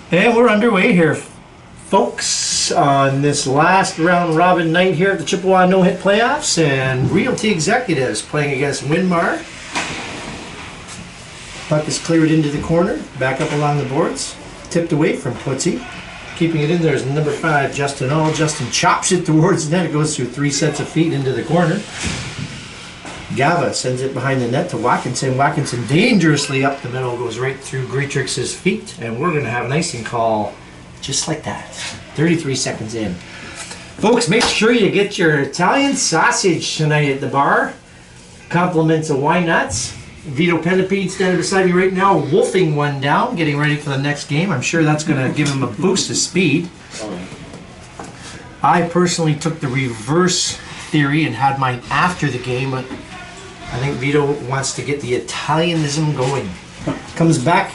And we're underway here, folks, on this last round robin night here at the Chippewa No-Hit Playoffs, and Realty Executives playing against Winmar. Puck is cleared into the corner, back up along the boards, tipped away from Putzi. Keeping it in there is number 5, Justin All. Justin chops it towards the net. It goes through 3 sets of feet into the corner. Gava sends it behind the net to Watkinson. Watkinson dangerously up the middle, goes right through Greatrix's feet, and we're going to have an icing call just like that. 33 seconds in. Folks, make sure you get your Italian sausage tonight at the bar. Compliments of Wine Nuts. Vito Pentapede standing beside me right now, wolfing one down, getting ready for the next game. I'm sure that's going to give him a boost of speed. I personally took the reverse theory and had mine after the game, but I think Vito wants to get the Italianism going. Comes back,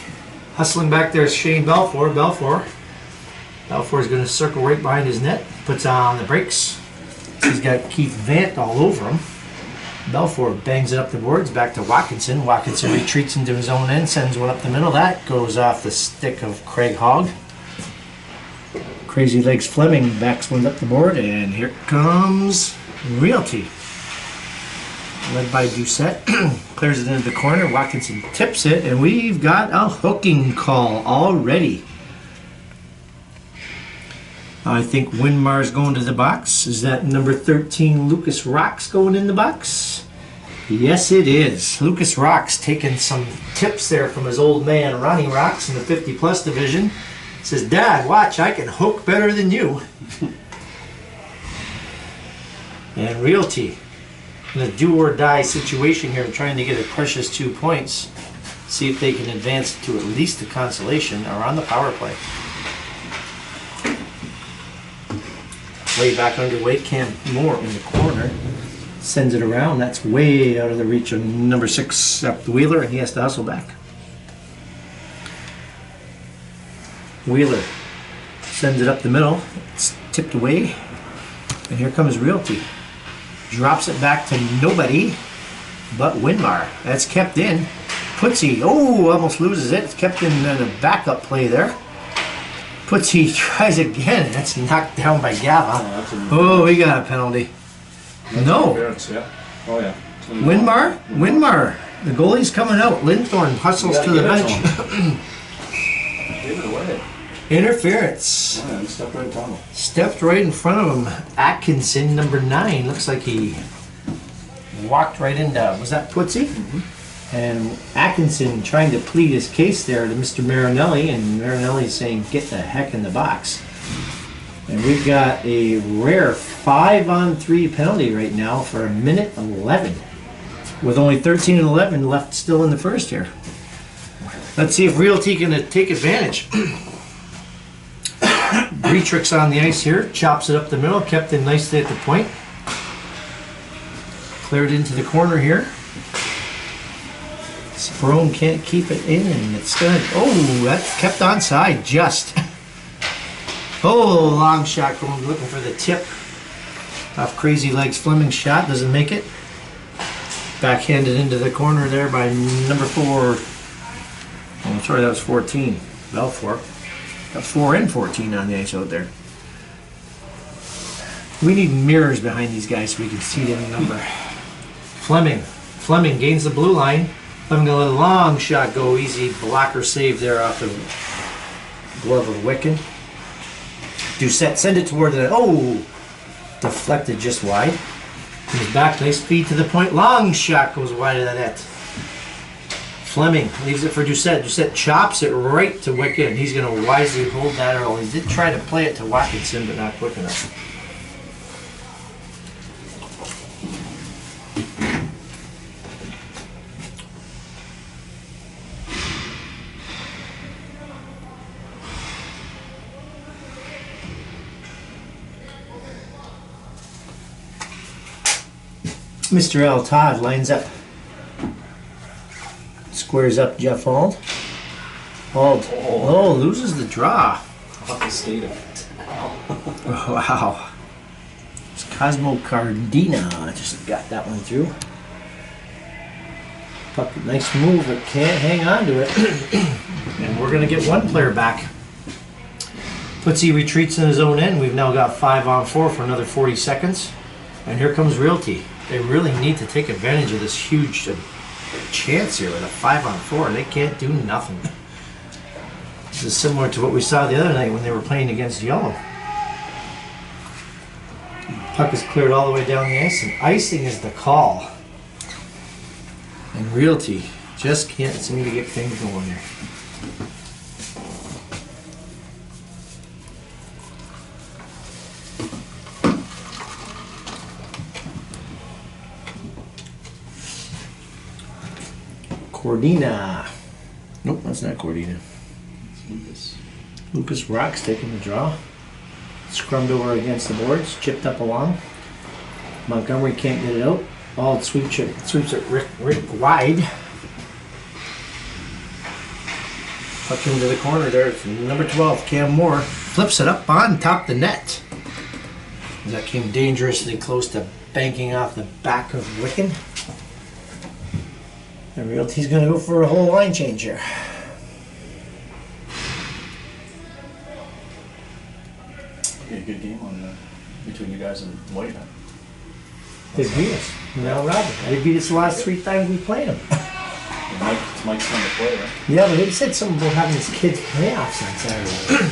hustling back there is Shane Belfour. Belfour is going to circle right behind his net, puts on the brakes. He's got Keith Vant all over him. Belfour bangs it up the boards, back to Watkinson. Watkinson retreats into his own end, sends one up the middle. That goes off the stick of Craig Hogg. Crazy Legs Fleming backs one up the board, and here comes Realty. Led by Doucette. Clears it into the corner. Watkinson tips it, and we've got a hooking call already. I think Winmar's going to the box. Is that number 13, Lucas Rocks, going in the box? Yes, it is. Lucas Rocks taking some tips there from his old man, Ronnie Rocks, in the 50-plus division. Says, Dad, watch, I can hook better than you. And Realty, in a do-or-die situation here, trying to get a precious 2 points. See if they can advance to at least a consolation, or on the power play. Way back underway, Cam Moore in the corner. Sends it around. That's way out of the reach of number 6, up the Wheeler, and he has to hustle back. Wheeler sends it up the middle. It's tipped away. And here comes Realty. Drops it back to nobody but Winmar. That's kept in. Putzi, oh, almost loses it. It's kept in a backup play there. Putzi tries again. That's knocked down by Gava. Oh, we got a penalty. No. Yeah. Oh, yeah. Winmar. The goalie's coming out. Linthorn hustles to the bench. Give it away. Interference. Yeah, he stepped right in front of him. Stepped right in front of him. Atkinson, number 9. Looks like he walked right into, was that Putzi? Mm-hmm. And Atkinson trying to plead his case there to Mr. Marinelli, and Marinelli's saying, get the heck in the box. And we've got a rare 5-on-3 penalty right now for 1:11, with only 13 and 11 left still in the first here. Let's see if Realty can take advantage. Greatrix on the ice here, chops it up the middle, kept in nicely at the point. Cleared into the corner here. Sprone can't keep it in, and it's gonna, oh, that's kept onside just. Oh, long shot going, looking for the tip. Off Crazy Legs Fleming's shot, doesn't make it. Backhanded into the corner there by number 4. Oh, I'm sorry, that was 14. Belfour. Got 4 and 14 on the ice out there. We need mirrors behind these guys so we can see the number. Fleming gains the blue line. Fleming got a long shot go, easy blocker save there off the glove of Wicken. Doucette, send it toward the, oh, deflected just wide. Comes back, nice feed to the point. Long shot goes wide of the net. Fleming leaves it for Doucette. Doucette chops it right to Wicken. He's going to wisely hold that early. He did try to play it to Watkinson, but not quick enough. Mr. L. Todd lines up. Squares up Jeff Auld. Auld. Oh, loses the draw. Off the skate of it. Oh, wow. It's Cosmo Cardina. Just got that one through. Puck, nice move, but can't hang on to it. And we're going to get one player back. Putzi retreats in his own end. We've now got 5-on-4 for another 40 seconds. And here comes Realty. They really need to take advantage of this huge chance here with a 5-on-4, and they can't do nothing. This is similar to what we saw the other night when they were playing against Yellow. Puck is cleared all the way down the ice, and icing is the call. And Realty just can't seem to get things going there. Cordina. Nope, that's not Cordina. Lucas Rock's taking the draw. Scrummed over against the boards, chipped up along. Montgomery can't get it out. All sweeps it Rick wide. Puck into the corner there. It's number 12, Cam Moore. Flips it up on top the net. That came dangerously close to banking off the back of Wiccan. And Realty's going to go for a whole line change here. A good game on between you guys and White. They beat us. Now Robert. They beat us the last 3 times we played them. It's Mike's turn to play, right? Yeah, but they said something about having his kids playoffs on Saturday.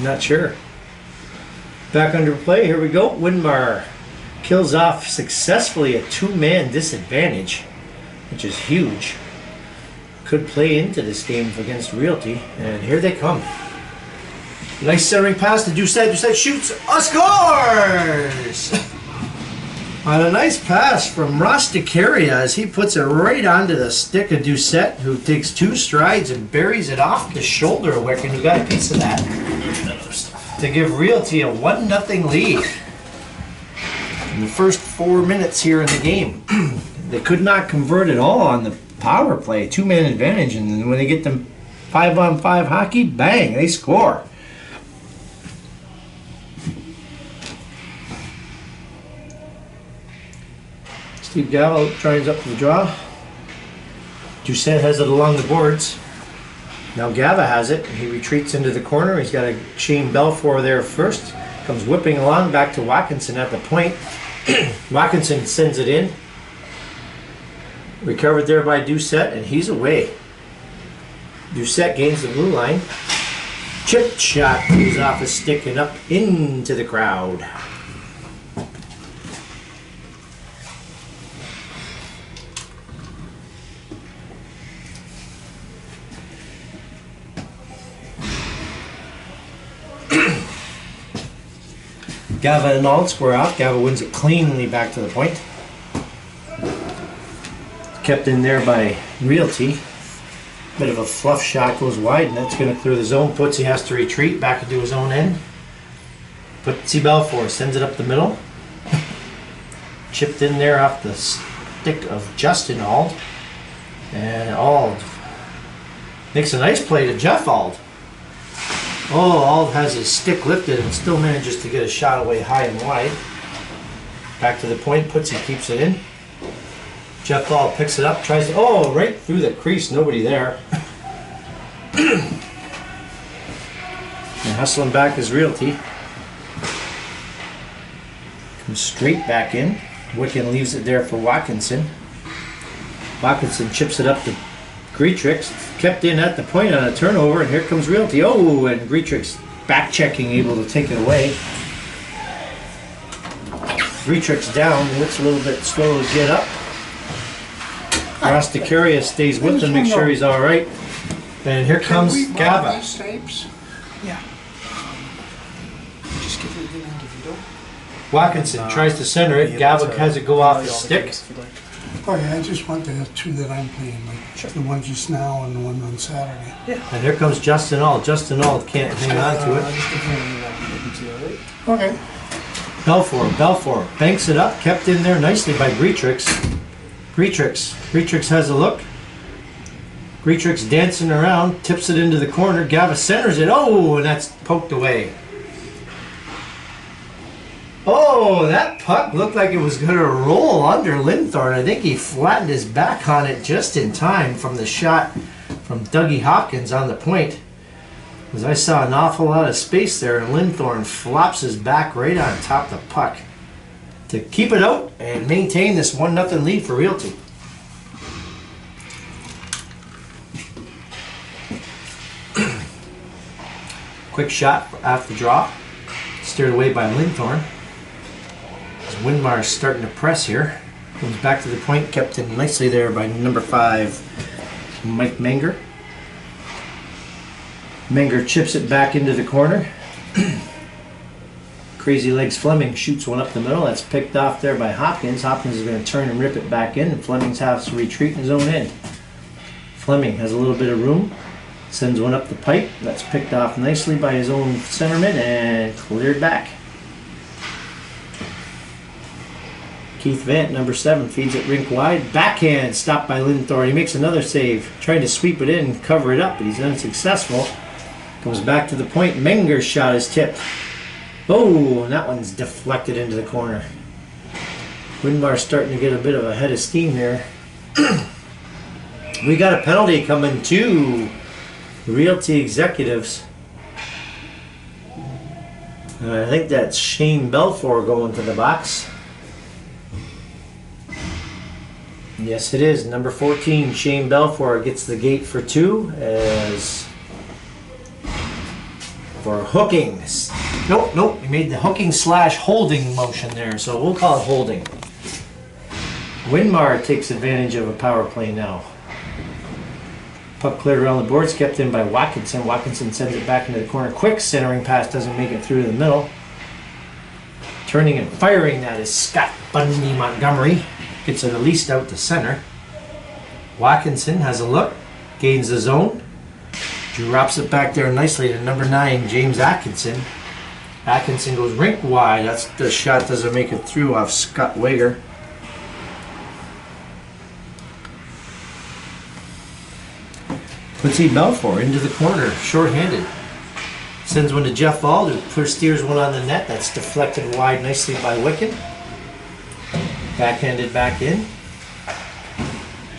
Not sure. Back under play. Here we go. Winbar kills off successfully a 2-man disadvantage, which is huge. Could play into this game against Realty, and here they come. Nice centering pass to Doucette. Doucette shoots. Scores! On a nice pass from Ross DeCaria as he puts it right onto the stick of Doucette, who takes 2 strides and buries it off the shoulder of Wiccan, who got a piece of that, to give Realty a 1-0 lead. In the first 4 minutes here in the game, they could not convert at all on the power play, 2-man advantage, and then when they get them 5-on-5 hockey, bang, they score. Steve Gallo tries up for the draw. Doucette has it along the boards. Now Gava has it. He retreats into the corner. He's got a Shane Belfour there first. Comes whipping along back to Watkinson at the point. Watkinson sends it in. Recovered there by Doucette, and he's away. Doucette gains the blue line. Chip shot goes off his stick and up into the crowd. Gava and Alt square off. Gava wins it cleanly back to the point. Kept in there by Realty. Bit of a fluff shot goes wide, and that's going to clear the zone. Putzi has to retreat back into his own end. Putzi Belfour sends it up the middle. Chipped in there off the stick of Justin Ald. And Ald makes a nice play to Jeff Ald. Oh, Ald has his stick lifted and still manages to get a shot away high and wide. Back to the point, Putzi keeps it in. Jeff Ald picks it up, tries to, oh, right through the crease, nobody there. And hustling back is Realty. Comes straight back in. Wiccan leaves it there for Watkinson. Watkinson chips it up to Greatrix, kept in at the point on a turnover, and here comes Realty. Oh, and Greatrix back-checking, able to take it away. Greatrix down, looks a little bit slow to get up. Ross DeCaria stays with him, make sure he's all right. And here comes Gava. Yeah. Just give it the individual. Watkinson tries to center it. Gava has it go off his stick. Oh yeah, I just want the 2 that I'm playing, like the one just now and the one on Saturday. Yeah. And here comes Justin Ald. Justin Ald can't hang on to it. Okay. Belfour banks it up, kept in there nicely by Greatrix. Greatrix has a look. Greatrix dancing around, tips it into the corner. Gava centers it. Oh, and that's poked away. Oh, that puck looked like it was going to roll under Linthorne. I think he flattened his back on it just in time from the shot from Dougie Hopkins on the point. Because I saw an awful lot of space there, and Linthorn flops his back right on top of the puck to keep it out and maintain this 1-0 lead for Realty. Quick shot off the draw, steered away by Linthorn. As Windmar's starting to press here, comes back to the point, kept in nicely there by number 5, Mike Menger. Menger chips it back into the corner. Crazy Legs Fleming shoots one up the middle. That's picked off there by Hopkins. Hopkins is going to turn and rip it back in, and Fleming's has to retreat in his own end. Fleming has a little bit of room. Sends one up the pipe. That's picked off nicely by his own centerman and cleared back. Keith Vant, number 7, feeds it rink wide. Backhand stopped by Linthorn. He makes another save, trying to sweep it in and cover it up, but he's unsuccessful. Comes back to the point. Menger's shot is tipped. Oh, and that one's deflected into the corner. Windmar's starting to get a bit of a head of steam here. We got a penalty coming to Realty Executives. I think that's Shane Belfour going to the box. Yes, it is. Number 14, Shane Belfour gets the gate for 2 as for hooking. Nope. He made the hooking / holding motion there, so we'll call it holding. Windmar takes advantage of a power play now. Puck cleared around the boards, kept in by Watkinson. Watkinson sends it back into the corner. Quick centering pass, doesn't make it through to the middle. Turning and firing that is Scott Bundy Montgomery. Gets it at least out to center. Watkinson has a look, gains the zone, drops it back there nicely to number 9, James Atkinson. Atkinson goes rink wide. That's the shot doesn't make it through off Scott Wager. Quincy Belfour into the corner, short-handed. Sends one to Jeff Ald, who steers one on the net. That's deflected wide nicely by Wicken. Backhanded back in.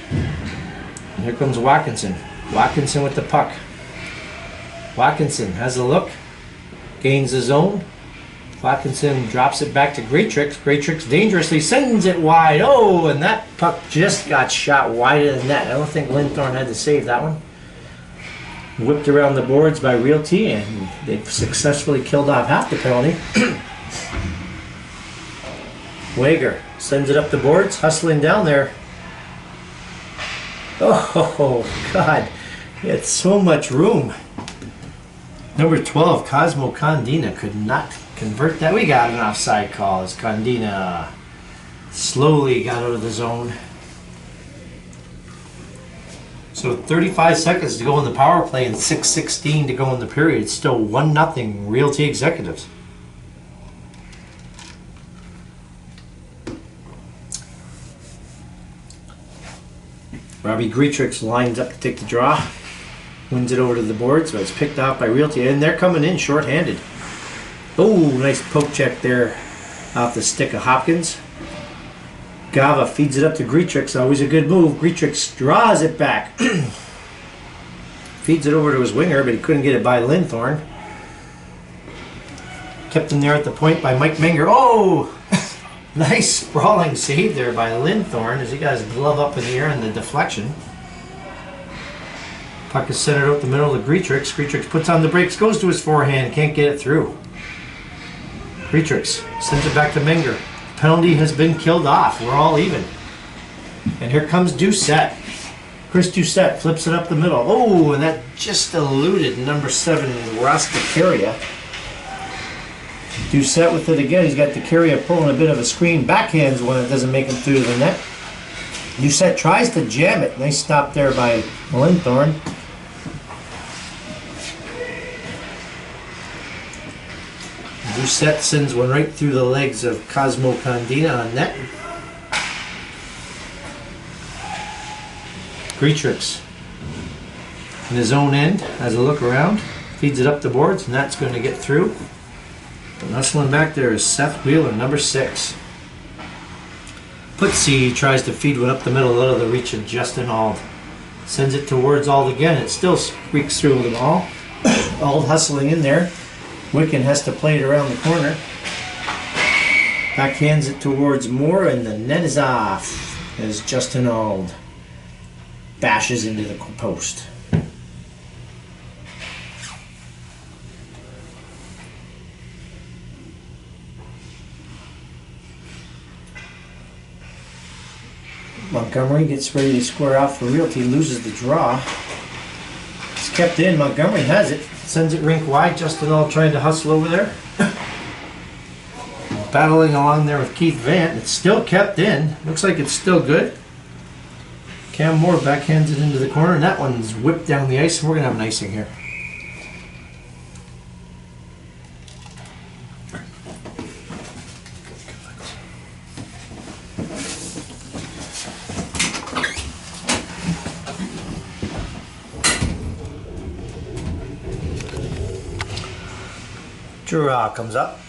And here comes Watkinson. Watkinson with the puck. Watkinson has a look. Gains the zone. Watkinson drops it back to Greatrix. Greatrix dangerously sends it wide. Oh, and that puck just got shot wide of the net. I don't think Linthorn had to save that one. Whipped around the boards by Realty, and they've successfully killed off half the penalty. Wager sends it up the boards, hustling down there. Oh, God. He had so much room. Number 12, Cosmo Condina, could not convert that. We got an offside call as Condina slowly got out of the zone. So 35 seconds to go in the power play and 6:16 to go in the period. It's still 1-0 Realty Executives. Robbie Greatrix lines up to take the draw. Wins it over to the board, so it's picked off by Realty. And they're coming in short-handed. Oh, nice poke check there off the stick of Hopkins. Gava feeds it up to Greatrix. Always a good move. Greatrix draws it back. Feeds it over to his winger, but he couldn't get it by Linthorn. Kept him there at the point by Mike Menger. Oh! Nice sprawling save there by Linthorn as he got his glove up in the air in the deflection. Puck is centered out the middle of Greatrix. Greatrix puts on the brakes, goes to his forehand, can't get it through. Greatrix sends it back to Menger. Penalty has been killed off. We're all even. And here comes Doucette. Chris Doucette flips it up the middle. Oh, and that just eluded number 7, Rosticaria. Doucette with it again. He's got Decaria pulling a bit of a screen. Backhands one that doesn't make him through to the net. Doucette tries to jam it. Nice stop there by Linthorn. Doucette sends one right through the legs of Cosmo Condina on net. Greatrix in his own end has a look around, feeds it up the boards, and that's going to get through. And hustling back there is Seth Wheeler, number 6. Putzi tries to feed one up the middle out of the reach of Justin Auld. Sends it towards Auld again. It still squeaks through them all. All hustling in there. Wicken has to play it around the corner. Backhands it towards Moore, and the net is off as Justin Auld bashes into the post. Montgomery gets ready to square off for Realty, loses the draw. It's kept in. Montgomery has it. Sends it rink wide. Justin Auld trying to hustle over there. Battling along there with Keith Vant. It's still kept in. Looks like it's still good. Cam Moore backhands it into the corner, and that one's whipped down the ice, and we're going to have an icing here. Giroux comes up.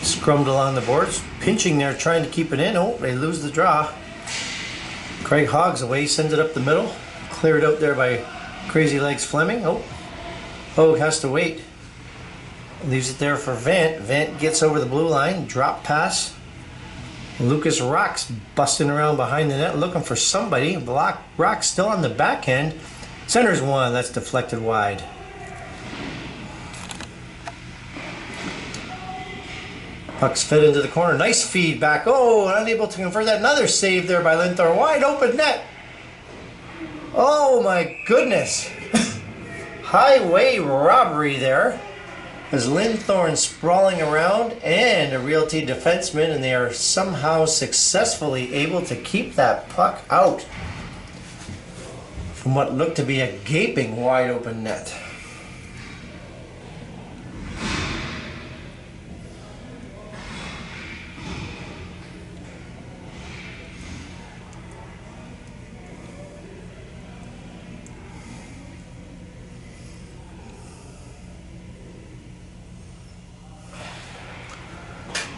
Scrummed along the boards. Pinching there, trying to keep it in. Oh, they lose the draw. Craig Hoggs away, sends it up the middle. Cleared out there by Crazy Legs Fleming. Oh, Hogue has to wait. Leaves it there for Vant. Vant gets over the blue line. Drop pass. Lucas Rock's busting around behind the net looking for somebody. Rock's still on the backhand. Centers one. That's deflected wide. Puck's fed into the corner. Nice feed back. Oh, unable to convert that. Another save there by Linthor. Wide open net. Oh my goodness. Highway robbery there. As Linthorne sprawling around and a Realty defenseman, and they are somehow successfully able to keep that puck out from what looked to be a gaping wide open net.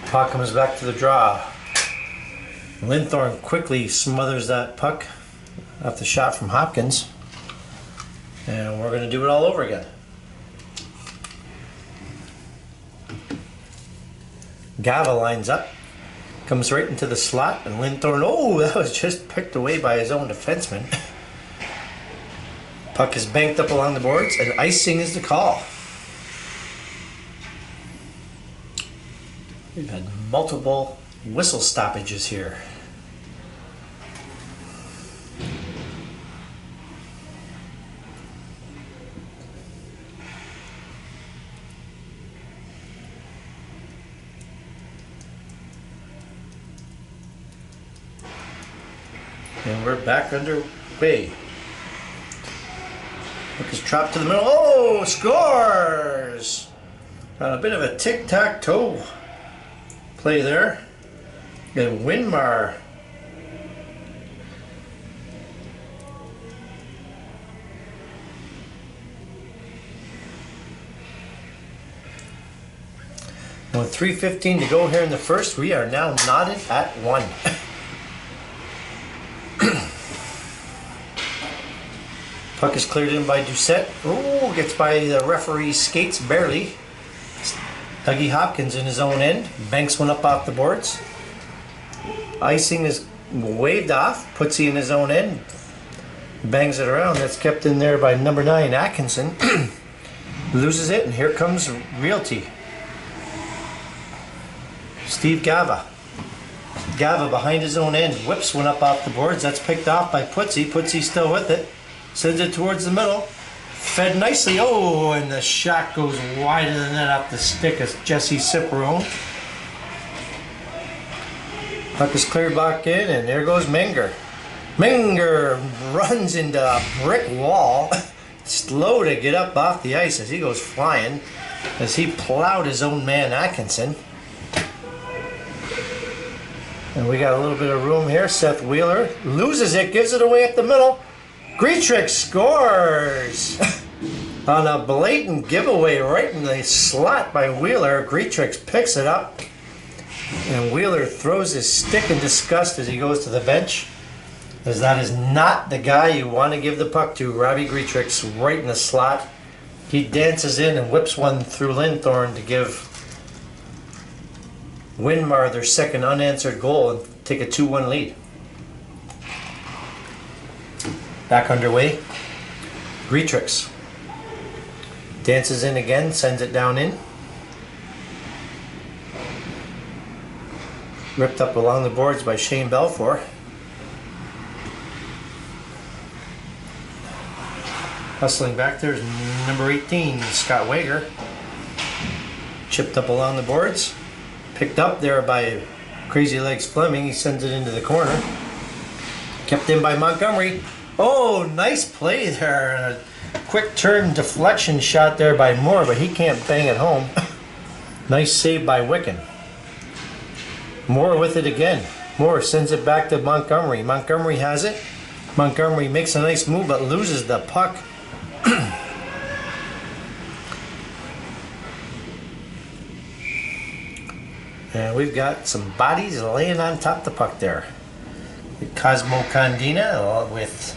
Puck comes back to the draw. Linthorne quickly smothers that puck off the shot from Hopkins. And we're going to do it all over again. Gava lines up. Comes right into the slot. And Linthorne, oh, that was just picked away by his own defenseman. Puck is banked up along the boards, and icing is the call. We've had multiple whistle stoppages here. And we're back underway. Puck is dropped to the middle. Oh, scores! A bit of a tic-tac-toe play there. And Winmar with 3:15 to go here in the first, we are now knotted at 1. Puck is cleared in by Doucette. Oh, gets by the referee's skates barely. Dougie Hopkins in his own end, banks one up off the boards. Icing is waved off, puts he in his own end, bangs it around. That's kept in there by number 9, Atkinson. Loses it, and here comes Realty. Steve Gava. Gava behind his own end, whips one up off the boards. That's picked off by Putzi. Putzi's still with it. Sends it towards the middle. Fed nicely. Oh, and the shot goes wider than that off the stick of Jesse Ciperone. Puck is cleared back in, and there goes Menger. Menger runs into a brick wall. Slow to get up off the ice as he goes flying, as he plowed his own man Atkinson. And we got a little bit of room here. Seth Wheeler loses it, gives it away at the middle. Greatrix scores on a blatant giveaway right in the slot by Wheeler. Greatrix picks it up, and Wheeler throws his stick in disgust as he goes to the bench, as that is not the guy you want to give the puck to. Robbie Greatrix right in the slot. He dances in and whips one through Linthorn to give Winmar their second unanswered goal and take a 2-1 lead. Back underway. Greatrix dances in again, sends it down in. Ripped up along the boards by Shane Belfour. Hustling back there is number 18, Scott Wager. Chipped up along the boards. Picked up there by Crazy Legs Fleming. He sends it into the corner. Kept in by Montgomery. Oh, nice play there. A quick turn deflection shot there by Moore, but he can't bang it home. Nice save by Wicken. Moore with it again. Moore sends it back to Montgomery. Montgomery has it. Montgomery makes a nice move but loses the puck. And we've got some bodies laying on top of the puck there. Cosmo Condina along with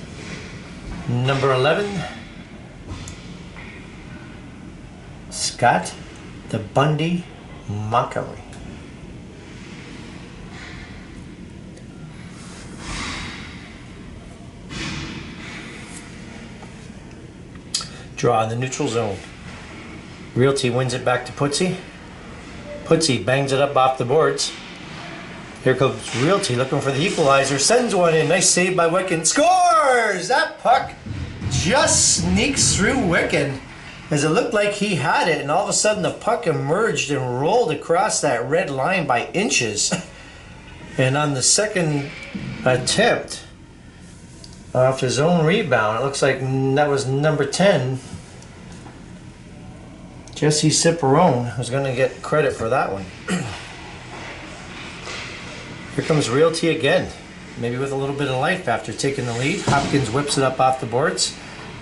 number 11, Scott the Bundy Montgomery. Draw in the neutral zone. Realty wins it back to Putzi. Putzi bangs it up off the boards. Here comes Realty looking for the equalizer. Sends one in. Nice save by Wicken. Scores! That puck just sneaks through Wicken as it looked like he had it, and all of a sudden the puck emerged and rolled across that red line by inches. And on the second attempt, off his own rebound, it looks like that was number 10. Jesse Ciperone was going to get credit for that one. Here comes Realty again, maybe with a little bit of life after taking the lead. Hopkins whips it up off the boards,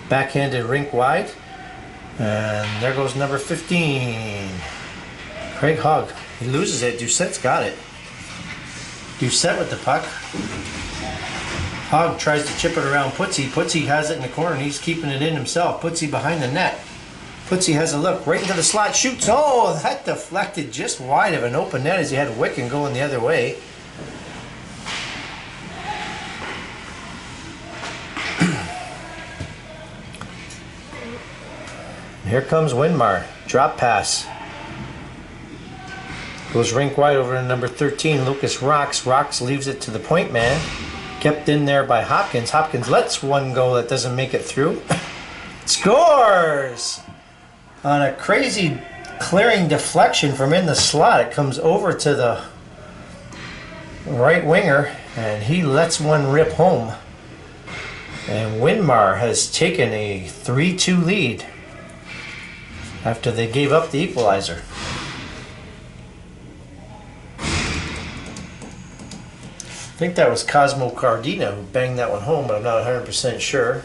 backhanded rink wide, and there goes number 15, Craig Hogg. He loses it. Doucette's got it. Doucette with the puck. Hogg tries to chip it around Putzi. Putzi has it in the corner and he's keeping it in himself. Putzi behind the net. Putzi has a look right into the slot, shoots. Oh, that deflected just wide of an open net as he had Wicken going the other way. Here comes Winmar. Drop pass. Goes rink wide over to number 13, Lucas Rocks. Rocks leaves it to the point man. Kept in there by Hopkins. Hopkins lets one go that doesn't make it through. Scores! On a crazy clearing deflection from in the slot, it comes over to the right winger, and he lets one rip home. And Winmar has taken a 3-2 lead after they gave up the equalizer. I think that was Cosmo Cardina who banged that one home, but I'm not 100% sure.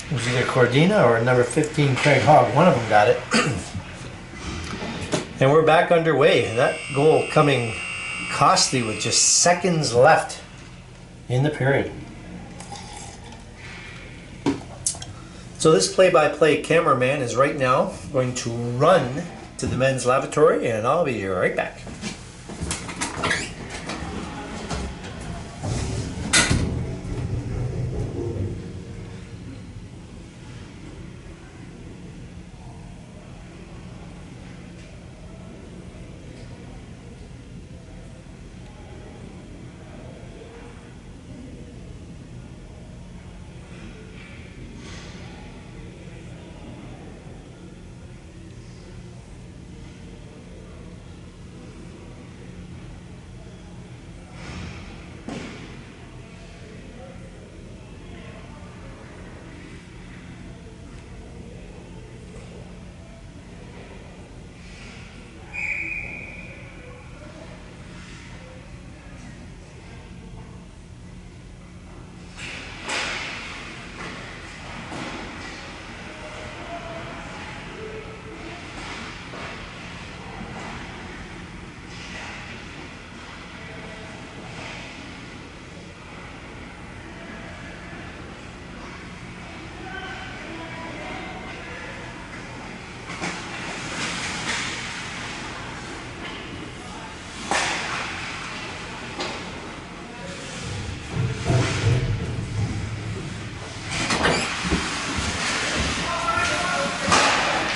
It was either Cordina or number 15, Craig Hogg. One of them got it. And we're back underway. That goal coming costly with just seconds left in the period. So this play-by-play cameraman is right now going to run to the men's lavatory, and I'll be right back.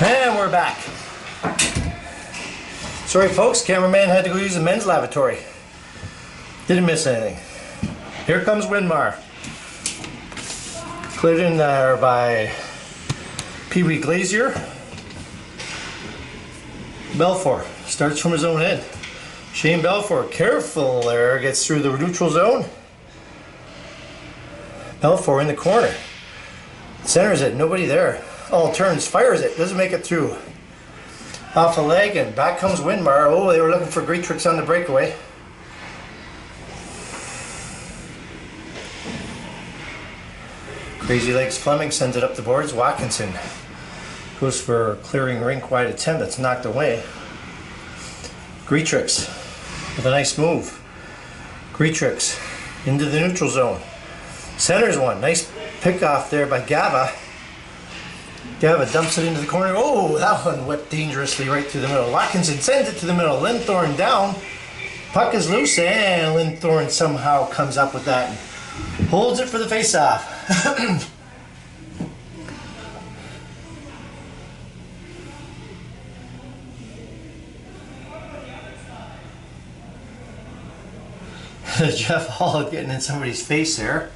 And we're back. Sorry folks, cameraman had to go use the men's lavatory. Didn't miss anything. Here comes Winmar. Cleared in there by Pee Wee Glazier. Belfour starts from his own head. Shane Belfour, careful there, gets through the neutral zone. Belfour in the corner. Centers it, nobody there. All turns, fires it, doesn't make it through. Off a leg, and back comes Winmar. Oh, they were looking for great tricks on the breakaway. Crazy Legs Fleming sends it up the boards. Watkinson goes for clearing rink wide attempt that's knocked away. Greatrix with a nice move. Greatrix into the neutral zone. Centers one. Nice pick off there by Gava. Gava dumps it into the corner. Oh, that one whipped dangerously right through the middle. Watkinson sends it to the middle. Linthorne down. Puck is loose, and Linthorne somehow comes up with that and holds it for the face-off. Jeff Hall getting in somebody's face there.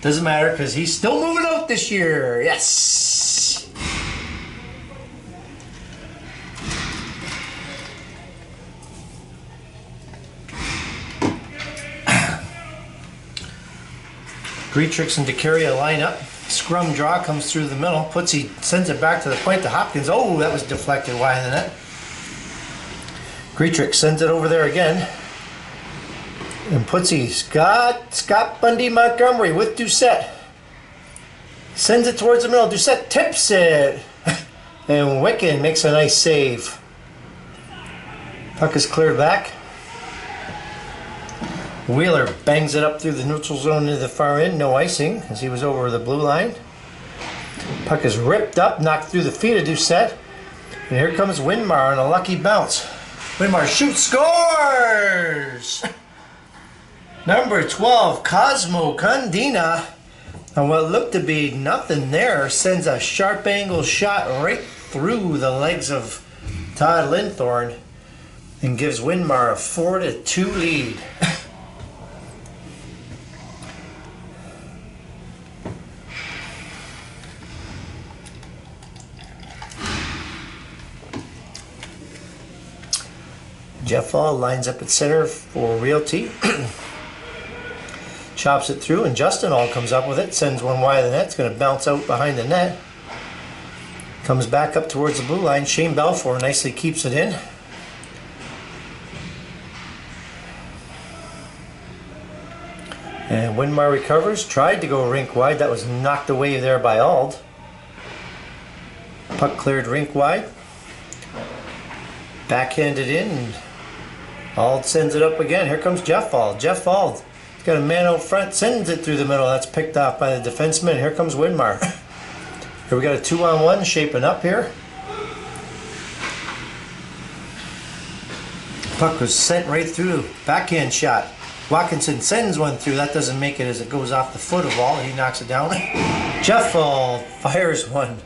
Doesn't matter because he's still moving out this year. Yes! Greatrix and DeCaria line up. Scrum draw comes through the middle. Putsy sends it back to the point to Hopkins. Oh, that was deflected wide of the net. Greatrix sends it over there again. And Putsy, Scott Bundy Montgomery with Doucette. Sends it towards the middle. Doucette tips it. And Wicken makes a nice save. Puck is cleared back. Wheeler bangs it up through the neutral zone into the far end. No icing as he was over the blue line. Puck is ripped up, knocked through the feet of Doucette. And here comes Winmar on a lucky bounce. Winmar shoots, scores! Number 12, Cosmo Condina, on what looked to be nothing there, sends a sharp angle shot right through the legs of Todd Linthorne and gives Winmar a 4-2 lead. Jeff Hall lines up at center for Realty. Chops it through, and Justin Hall comes up with it, sends one wide of the net. It's going to bounce out behind the net. Comes back up towards the blue line. Shane Belfour nicely keeps it in. And Winmar recovers. Tried to go rink wide. That was knocked away there by Ald. Puck cleared rink wide. Backhanded in, and Ald sends it up again. Here comes Jeff Ald. Jeff Ald got a man out front, sends it through the middle. That's picked off by the defenseman. Here comes Winmar. Here we got a 2-on-1 shaping up here. Puck was sent right through. Backhand shot. Watkinson sends one through. That doesn't make it as it goes off the foot of Ald. He knocks it down. Jeff Ald fires one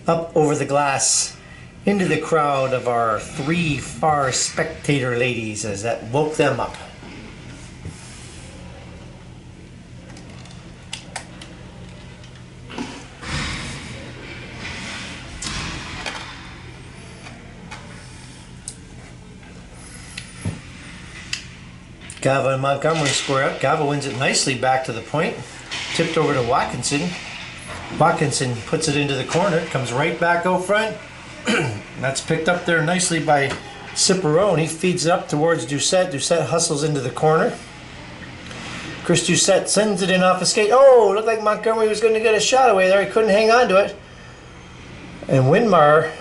up over the glass into the crowd of our 3 far spectator ladies as that woke them up. Gava and Montgomery square up. Gava wins it nicely back to the point. Tipped over to Watkinson. Watkinson puts it into the corner. Comes right back out front. That's picked up there nicely by Ciparone. He feeds it up towards Doucette. Doucette hustles into the corner. Chris Doucette sends it in off a skate. Oh, looked like Montgomery was going to get a shot away there. He couldn't hang on to it. And Winmar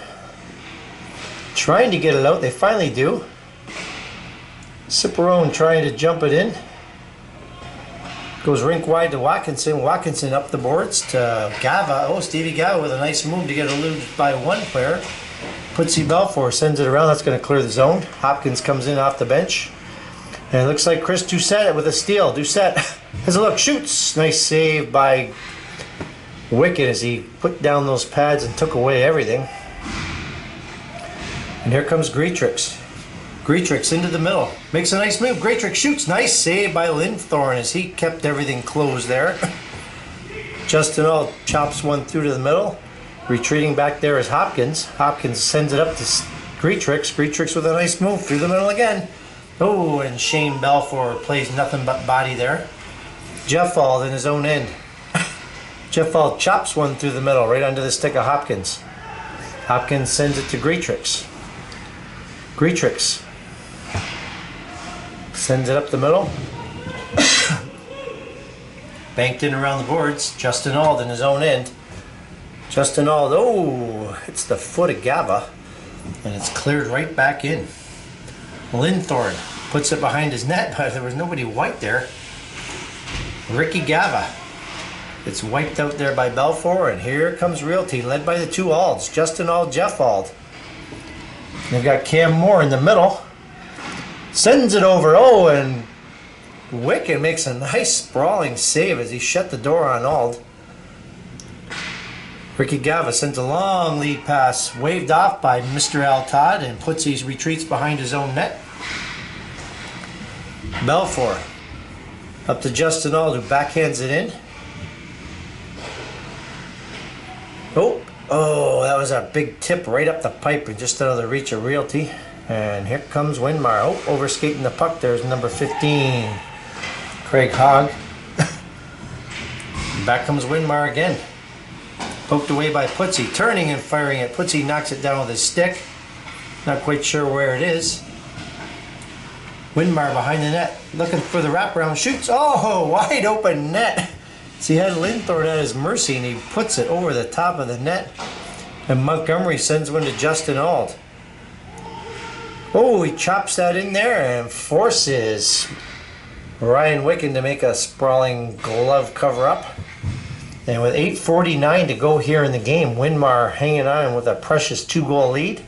trying to get it out. They finally do. Ciparone trying to jump it in. Goes rink wide to Watkinson. Watkinson up the boards to Gava. Oh, Stevie Gava with a nice move to get eluded by one player. Putsy Belfour sends it around. That's going to clear the zone. Hopkins comes in off the bench. And it looks like Chris Doucette with a steal. Doucette has a look, shoots. Nice save by Wicked as he put down those pads and took away everything. And here comes Greatrix. Greatrix into the middle. Makes a nice move. Greatrix shoots. Nice save by Linthorn as he kept everything closed there. Justin Auld chops one through to the middle. Retreating back there is Hopkins. Hopkins sends it up to Greatrix. Greatrix with a nice move through the middle again. Oh, and Shane Balfour plays nothing but body there. Jeff Auld in his own end. Jeff Auld chops one through the middle right under the stick of Hopkins. Hopkins sends it to Greatrix. Greatrix sends it up the middle. Banked in around the boards. Justin Auld in his own end. Justin Auld, oh, hits the foot of Gava, and it's cleared right back in. Linthorn puts it behind his net, but there was nobody white there. Ricky Gava. It's wiped out there by Balfour, and here comes Realty, led by the two Alds, Justin Auld, Jeff Auld. They've got Cam Moore in the middle. Sends it over, oh, and Wicken makes a nice sprawling save as he shut the door on Auld. Ricky Gava sends a long lead pass, waved off by Mr. Al Todd, and Putsy's retreats behind his own net. Balfour up to Justin Auld, who backhands it in. Oh, that was a big tip right up the pipe and just out of the reach of Realty. And here comes Winmar. Oh, overskating the puck. There's number 15, Craig Hogg. Back comes Winmar again. Poked away by Putsy, turning and firing it. Putsy knocks it down with his stick. Not quite sure where it is. Winmar behind the net, looking for the wraparound, shoots. Oh, wide open net. So he had Linthorn at his mercy, and he puts it over the top of the net. And Montgomery sends one to Justin Auld. Oh, he chops that in there and forces Ryan Wicken to make a sprawling glove cover up. And with 8:49 to go here in the game, Winmar hanging on with a precious 2-goal lead.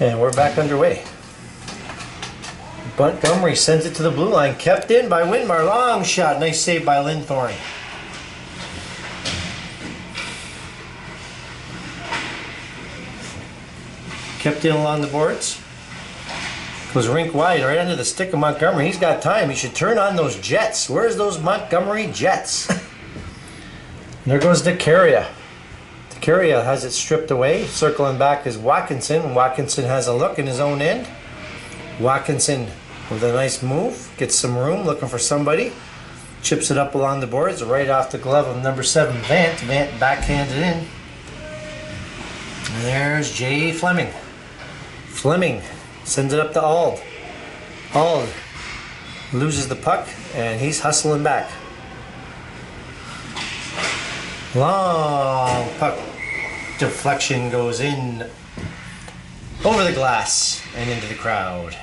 And we're back underway. Montgomery sends it to the blue line. Kept in by Winmar. Long shot. Nice save by Linthorn. Kept in along the boards. Goes rink wide right under the stick of Montgomery. He's got time. He should turn on those jets. Where's those Montgomery jets? There goes DeCaria. DeCaria has it stripped away. Circling back is Watkinson. Watkinson has a look in his own end. Watkinson with a nice move. Gets some room, looking for somebody. Chips it up along the boards, right off the glove of number 7, Vant. Vant backhanded in. And there's Jay Fleming. Fleming sends it up to Auld. Auld loses the puck, and he's hustling back. Long puck deflection goes in over the glass and into the crowd.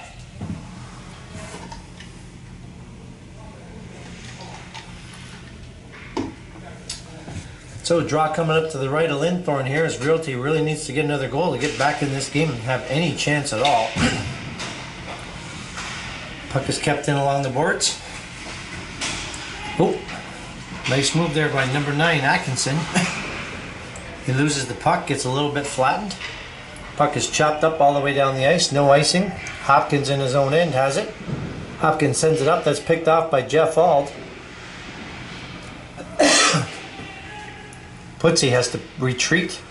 So draw coming up to the right of Linthorn here as Realty really needs to get another goal to get back in this game and have any chance at all. Puck is kept in along the boards. Oh, nice move there by number 9, Atkinson. He loses the puck, gets a little bit flattened. Puck is chopped up all the way down the ice, no icing. Hopkins in his own end has it. Hopkins sends it up, that's picked off by Jeff Auld. Putsy has to retreat.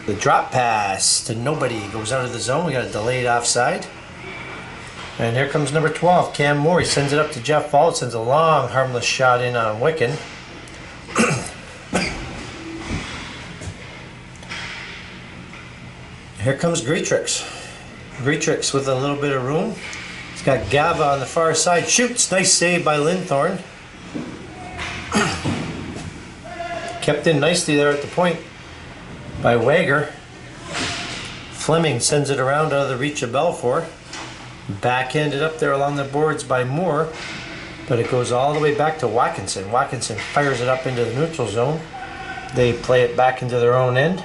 The drop pass to nobody goes out of the zone. We got a delayed offside. And here comes number 12, Cam Moore. He sends it up to Jeff Auld, sends a long, harmless shot in on Wicken. Here comes Greatrix. Greatrix with a little bit of room. He's got Gava on the far side. Shoots. Nice save by Linthorn. Kept in nicely there at the point by Wager. Fleming sends it around out of the reach of Balfour. Backhanded up there along the boards by Moore. but it goes all the way back to Watkinson. Watkinson fires it up into the neutral zone. They play it back into their own end.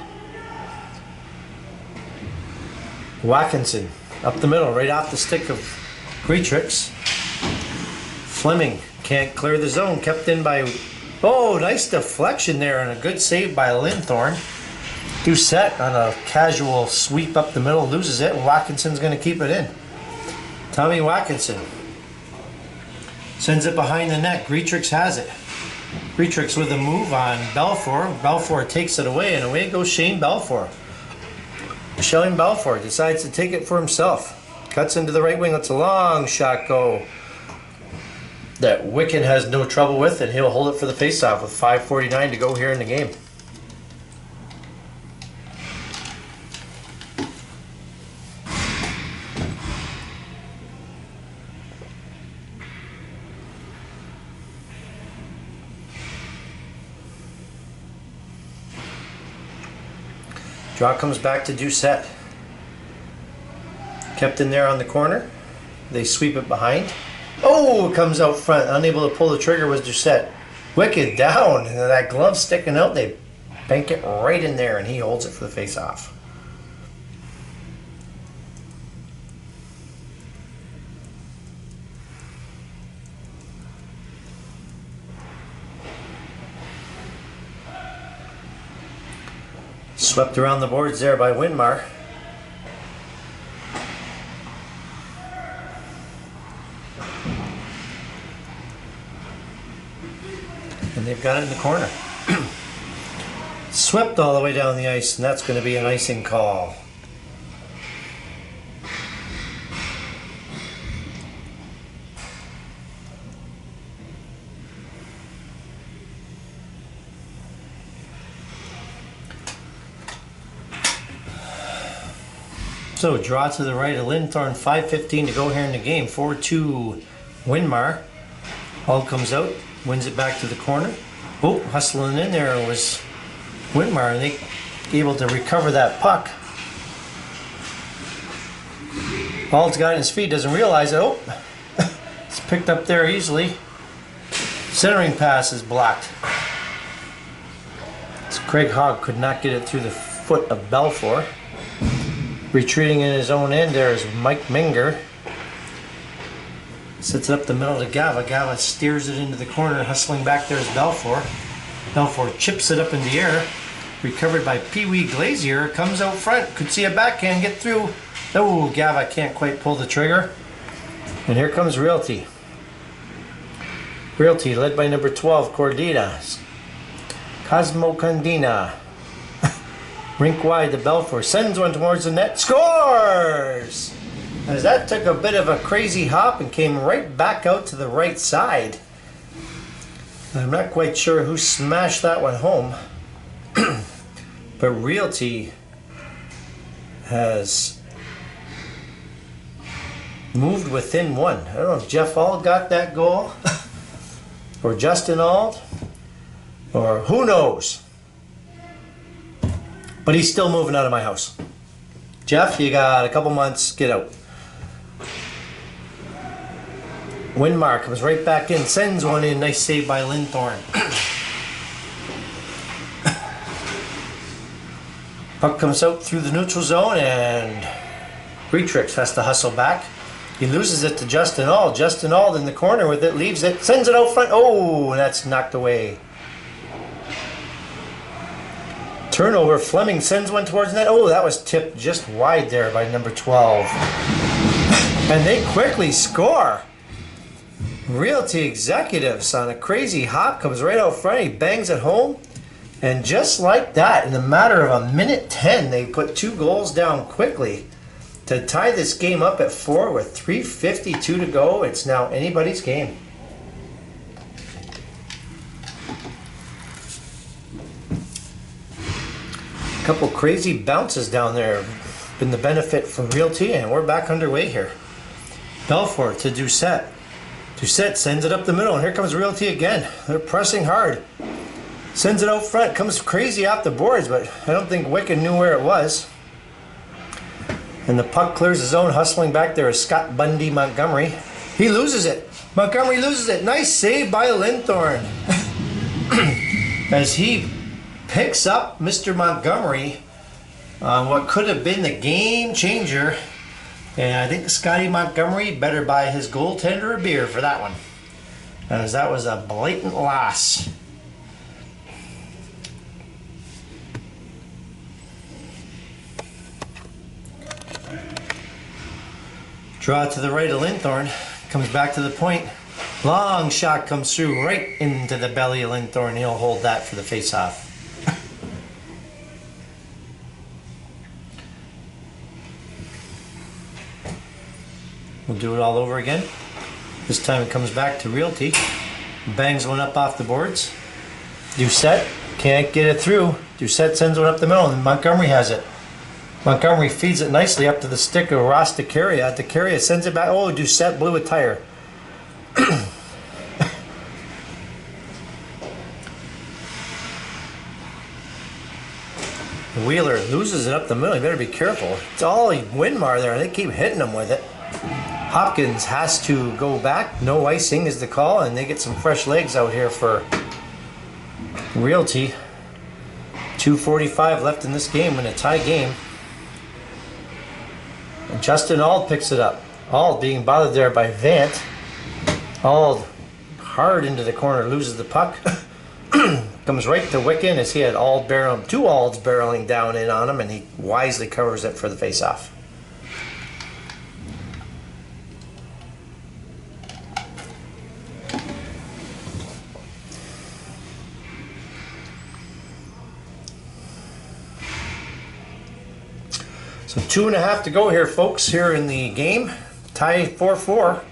Watkinson up the middle, right off the stick of Greatrix. Fleming can't clear the zone, kept in by, oh, nice deflection there and a good save by Linthorne. Doucette on a casual sweep up the middle loses it, and Watkinson's going to keep it in. Tommy Watkinson sends it behind the net. Greatrix has it. Greatrix with a move on Belfour. Belfour takes it away, and away goes Shane Belfour. Shane Belfour decides to take it for himself. Cuts into the right wing. Lets a long shot go that Wicken has no trouble with, and he'll hold it for the faceoff with 5:49 to go here in the game. Draw comes back to Doucette. Kept in there on the corner. They sweep it behind. Oh, it comes out front. Unable to pull the trigger was Doucette. Wicked down. And that glove sticking out. They bank it right in there, and he holds it for the face-off. Swept around the boards there by Winmar. And they've got it in the corner. Swept all the way down the ice, and that's going to be an icing call. So draw to the right of Linthorne, 5:15 to go here in the game. 4-2 Winmar. Hull comes out, wins it back to the corner. Oh, hustling in there was Winmar, and they able to recover that puck. Hull's got it in his feet, doesn't realize it. Oh, it's picked up there easily. Centering pass is blocked. So Craig Hogg could not get it through the foot of Belfour. Retreating in his own end there is Mike Minger. Sets it up the middle to Gava. Gava steers it into the corner. Hustling back there is Belfour. Belfour chips it up in the air. Recovered by Pee Wee Glazier. Comes out front. Could see a backhand get through. Oh, Gava can't quite pull the trigger. And here comes Realty. Realty led by number 12, Cordina. Cosmo Condina. Rink wide to Belfour, sends one towards the net, scores! As that took a bit of a crazy hop and came right back out to the right side. I'm not quite sure who smashed that one home. But Realty has moved within one. I don't know if Jeff Auld got that goal, or Justin Auld, or who knows. But he's still moving out of my house. Jeff, you got a couple months, get out. Winmar comes right back in, sends one in, nice save by Linthorne. Puck comes out through the neutral zone, and Greatrix has to hustle back. He loses it to Justin Auld. Justin Auld in the corner with it, leaves it, sends it out front. Oh, that's knocked away. Turnover, Fleming sends one towards net. Oh, that was tipped just wide there by number 12. And they quickly score. Realty Executives on a crazy hop comes right out front. He bangs it home. And just like that, in a matter of a minute 10, they put 2 goals down quickly to tie this game up at 4 with 3:52 to go. It's now anybody's game. Couple crazy bounces down there. Been the benefit for Realty, and we're back underway here. Belfour to Doucette. Doucette sends it up the middle, and here comes Realty again. They're pressing hard. Sends it out front, comes crazy off the boards, but I don't think Wicken knew where it was. And the puck clears the zone, hustling back there is Scott Bundy Montgomery. He loses it. Montgomery loses it. Nice save by Linthorne. As he picks up Mr. Montgomery on what could have been the game changer. And I think Scotty Montgomery better buy his goaltender a beer for that one, as that was a blatant loss. Draw to the right of Linthorne. Comes back to the point. Long shot comes through right into the belly of Linthorne. He'll hold that for the face-off. We'll do it all over again. This time it comes back to Realty. Bangs one up off the boards. Doucette can't get it through. Doucette sends one up the middle, and Montgomery has it. Montgomery feeds it nicely up to the stick of Ross DeCaria. DeCaria sends it back. Oh, Doucette blew a tire. Wheeler loses it up the middle. You better be careful. It's all Winmar there, and they keep hitting him with it. Hopkins has to go back. No icing is the call, and they get some fresh legs out here for Realty. 2:45 left in this game in a tie game. And Justin Auld picks it up. Auld being bothered there by Vant. Auld hard into the corner, loses the puck. Comes right to Wicken as he had Auld two Alds barreling down in on him, and he wisely covers it for the face-off. So 2.5 to go here, folks, here in the game. Tie 4-4,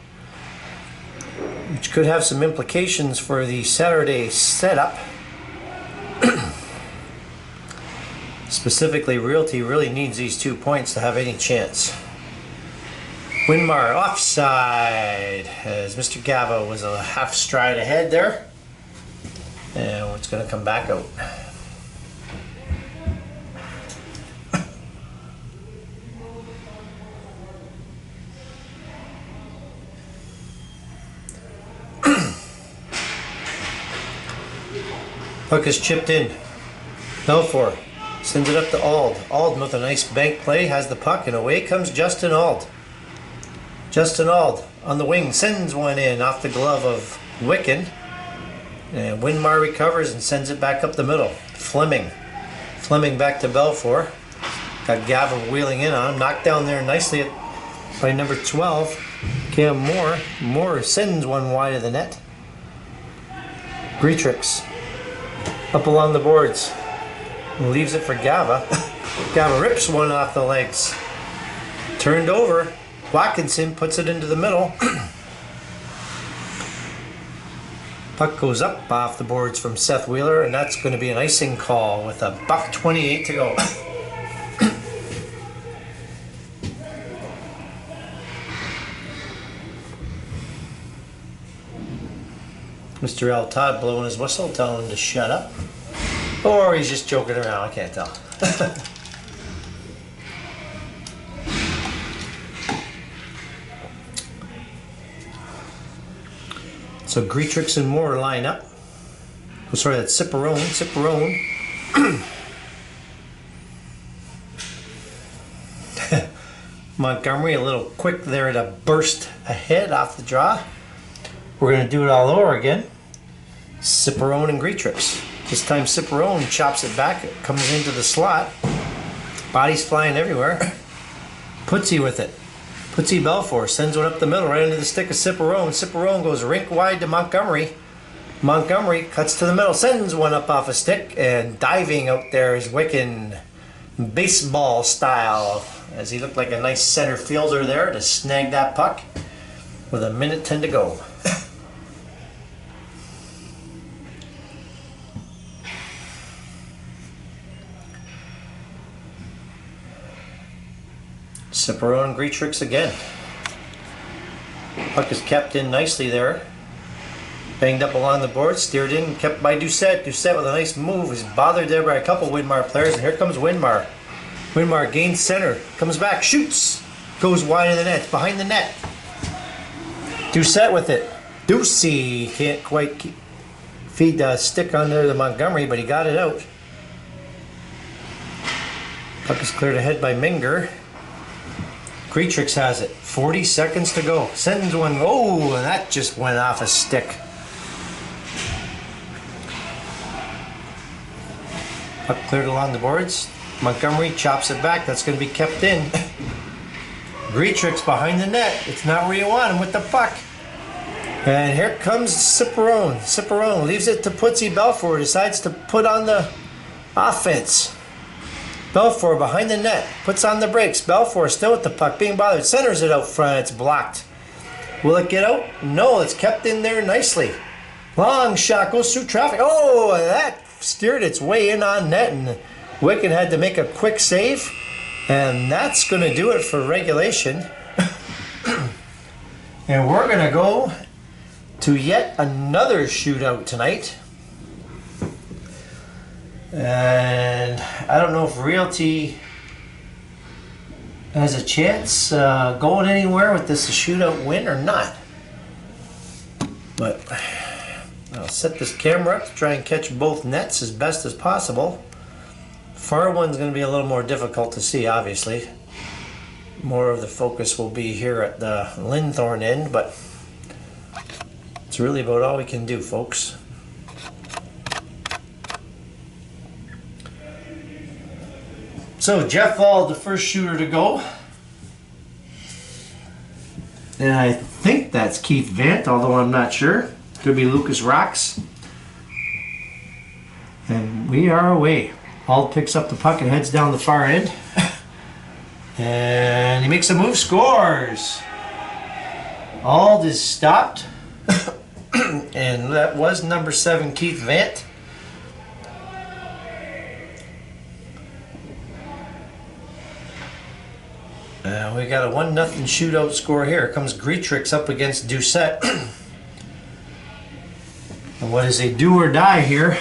which could have some implications for the Saturday setup. Specifically, Realty really needs these 2 points to have any chance. Winmar offside, as Mr. Gavo was a half stride ahead there. And it's going to come back out. Puck is chipped in. Belfour sends it up to Auld. Auld with a nice bank play has the puck, and away comes Justin Auld. Justin Auld on the wing sends one in off the glove of Wicken. And Winmar recovers and sends it back up the middle. Fleming back to Belfour. Got Gavin wheeling in on him. Knocked down there nicely by number 12. Cam Moore. Moore sends one wide of the net. Greatrix up along the boards. Leaves it for Gava. Gava rips one off the legs. Turned over. Watkinson puts it into the middle. Puck goes up off the boards from Seth Wheeler, and that's going to be an icing call with a $1:28 to go. Mr. L. Todd blowing his whistle, telling him to shut up. Or he's just joking around, I can't tell. So Greatrix and Moore line up. Oh, sorry, that's Ciparone. Montgomery a little quick there to burst ahead off the draw. We're going to do it all over again. Ciparone and Greatrix. This time Ciparone chops it back. It comes into the slot. Body's flying everywhere. Putsy with it. Putsy Belfour sends one up the middle right into the stick of Ciparone. Ciparone goes rink wide to Montgomery. Montgomery cuts to the middle, sends one up off a stick, and diving out there is Wicken, baseball style, as he looked like a nice center fielder there to snag that puck with 1:10 to go. Ciparone and Greatrix again. Puck is kept in nicely there. Banged up along the board, steered in, kept by Doucette. Doucette with a nice move. He's bothered there by a couple Winmar players, and here comes Winmar. Winmar gains center, comes back, shoots, goes wide of the net, behind the net. Doucette with it. Ducey can't quite feed the stick on there to Montgomery, but he got it out. Puck is cleared ahead by Minger. Greatrix has it. 40 seconds to go. Sends one. Oh, and that just went off a stick. Puck cleared along the boards. Montgomery chops it back. That's going to be kept in. Greatrix behind the net. It's not where you want him with the puck. And here comes Ciperone. Ciperone leaves it to Putzi. Belfour decides to put on the offense. Belfour behind the net. Puts on the brakes. Belfour still with the puck. Being bothered. Centers it out front. It's blocked. Will it get out? No, it's kept in there nicely. Long shot goes through traffic. Oh, that steered its way in on net. And Wicken had to make a quick save. And that's going to do it for regulation. And we're going to go to yet another shootout tonight. And I don't know if Realty has a chance going anywhere with this shootout win or not. But I'll set this camera up to try and catch both nets as best as possible. Far one's going to be a little more difficult to see, obviously. More of the focus will be here at the Linthorn end, but it's really about all we can do, folks. So Jeff Wald, the first shooter to go. And I think that's Keith Vant, although I'm not sure. Could be Lucas Rocks. And we are away. Wald picks up the puck and heads down the far end. And he makes a move, scores. Ald is stopped. And that was number 7, Keith Vant. We got a 1-0 shootout score here. Here comes Greatrix up against Doucette. And what is a do or die here?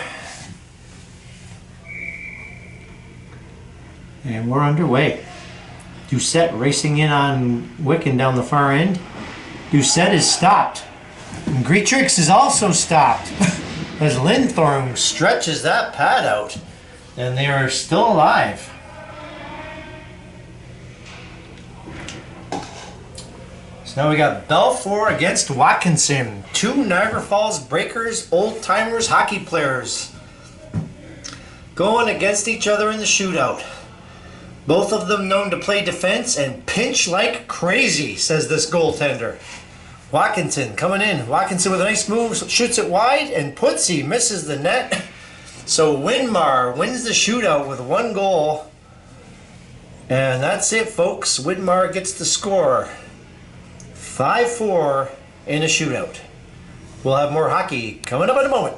And we're underway. Doucette racing in on Wicken down the far end. Doucette is stopped. And Greatrix is also stopped. As Linthorn stretches that pad out. And they are still alive. So now we got Belfour against Watkinson. 2 Niagara Falls Breakers, old-timers, hockey players. Going against each other in the shootout. Both of them known to play defense and pinch like crazy, says this goaltender. Watkinson coming in. Watkinson with a nice move, shoots it wide, and Putzi misses the net. So Winmar wins the shootout with 1 goal. And that's it, folks. Winmar gets the score. 5-4 in a shootout. We'll have more hockey coming up in a moment.